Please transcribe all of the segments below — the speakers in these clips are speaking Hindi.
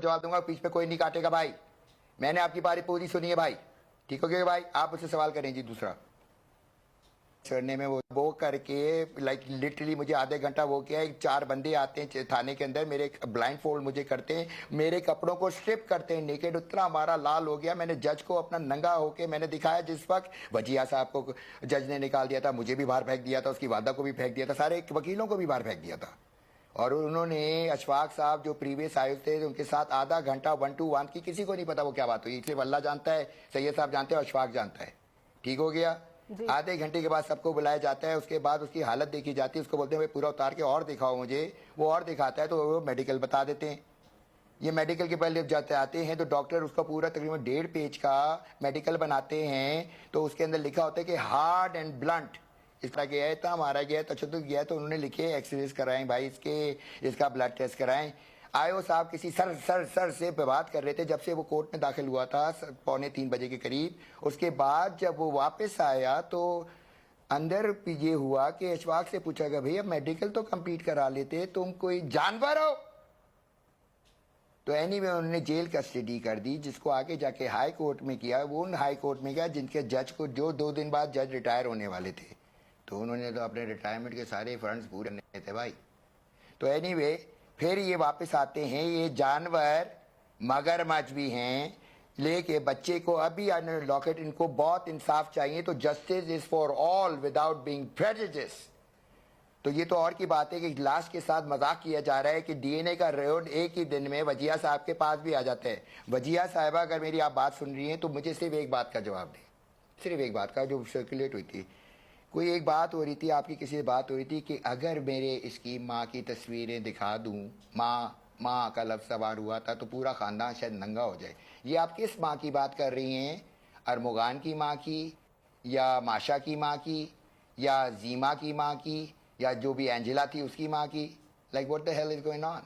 जवाब दूंगा, बीच में कोई नहीं काटेगा भाई। मैंने आपकी बारी पूरी सुनी है भाई, ठीक हो गया भाई। आप मुझसे सवाल करें जी। दूसरा चढ़ने में वो करके लाइक लिटरली मुझे आधे घंटा वो किया। एक 4 बंदे आते हैं थाने के अंदर, मेरे ब्लाइंड फोल्ड मुझे करते हैं, मेरे कपड़ों को स्ट्रिप करते हैं नेकेड। उतना हमारा लाल हो गया, मैंने जज को अपना नंगा होके मैंने दिखाया। जिस वक्त वजिया साहब को जज ने निकाल दिया था, मुझे भी बाहर फेंक दिया था, उसकी वादा को भी फेंक दिया था, सारे वकीलों को भी बाहर फेंक दिया था। और उन्होंने अशफाक साहब जो प्रीवियस आयुक्त थे उनके साथ आधा घंटा 1 to 1 की, किसी को नहीं पता वो क्या बात हुई, सिर्फ अल्लाह जानता है, सैयद साहब जानते हैं, अशफाक जानता है। ठीक हो गया। आधे घंटे के बाद सबको बुलाया जाता है, उसके बाद उसकी हालत देखी जाती है, उसको बोलते हैं भाई पूरा उतार के और दिखाओ मुझे। वो और दिखाता है तो वो मेडिकल बता देते हैं। ये मेडिकल के पहले जाते आते हैं तो डॉक्टर उसका पूरा तकरीबन 1.5 पेज का मेडिकल बनाते हैं। तो उसके अंदर लिखा होता है कि हार्ड एंड ब्लंट इस तरह गया है, इतना मारा गया है, तशद्दुद गया है। तो उन्होंने लिखे एक्सरेज कराएं भाई इसका ब्लड टेस्ट कराएं। आयो साहब किसी सर से बात कर रहे थे जब से वो कोर्ट में दाखिल हुआ था 2:45 बजे के करीब। उसके बाद जब वो वापस आया तो अंदर ये हुआ कि अशफाक से पूछा गया भैया मेडिकल तो कंप्लीट करा लेते, तुम कोई जानवर हो? तो एनीवे उन्होंने जेल कस्टडी कर दी, जिसको आगे जाके हाई कोर्ट में किया। वो उन हाई कोर्ट में गया जिनके जज को जो 2 दिन बाद जज रिटायर होने वाले थे, तो उन्होंने तो अपने रिटायरमेंट के सारे फंड्स पूरे करने थे भाई। तो एनीवे फिर ये वापस आते हैं, ये जानवर मगरमच्छ भी हैं, लेके बच्चे को अभी लॉकेट, इनको बहुत इंसाफ चाहिए। तो justice is for all without being prejudice. तो ये तो और की बात है कि लाश के साथ मजाक किया जा रहा है कि डीएनए का रिपोर्ट एक ही दिन में वजिया साहब के पास भी आ जाता है। वजिया साहिबा अगर मेरी आप बात सुन रही हैं तो मुझे सिर्फ एक बात का जवाब दें, सिर्फ एक बात का जो सर्कुलेट हुई थी। कोई एक बात हो रही थी, आपकी किसी से बात हो रही थी कि अगर मेरे इसकी माँ की तस्वीरें दिखा दूँ, माँ का लफ्ज़ सवार हुआ था, तो पूरा ख़ानदान शायद नंगा हो जाए। ये आप किस माँ की बात कर रही हैं? अरमुगान की माँ की, या माशा की माँ की, या जीमा की माँ की, या जो भी एंजेला थी उसकी माँ की? Like what the hell is going on?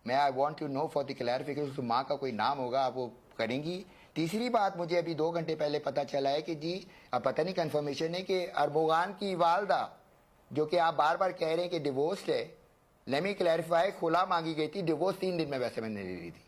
मैं I want to know for the clarification. उस माँ का कोई नाम होगा, आप वो करेंगी? तीसरी बात, मुझे अभी 2 घंटे पहले पता चला है कि जी अब पता नहीं कंफर्मेशन है कि अरमुगान की वालदा, जो कि आप बार बार कह रहे हैं कि डिवोर्स है, लेट मी क्लैरिफाई, खुला मांगी गई थी, डिवोर्स 3 दिन में वैसे मैंने ले ली थी।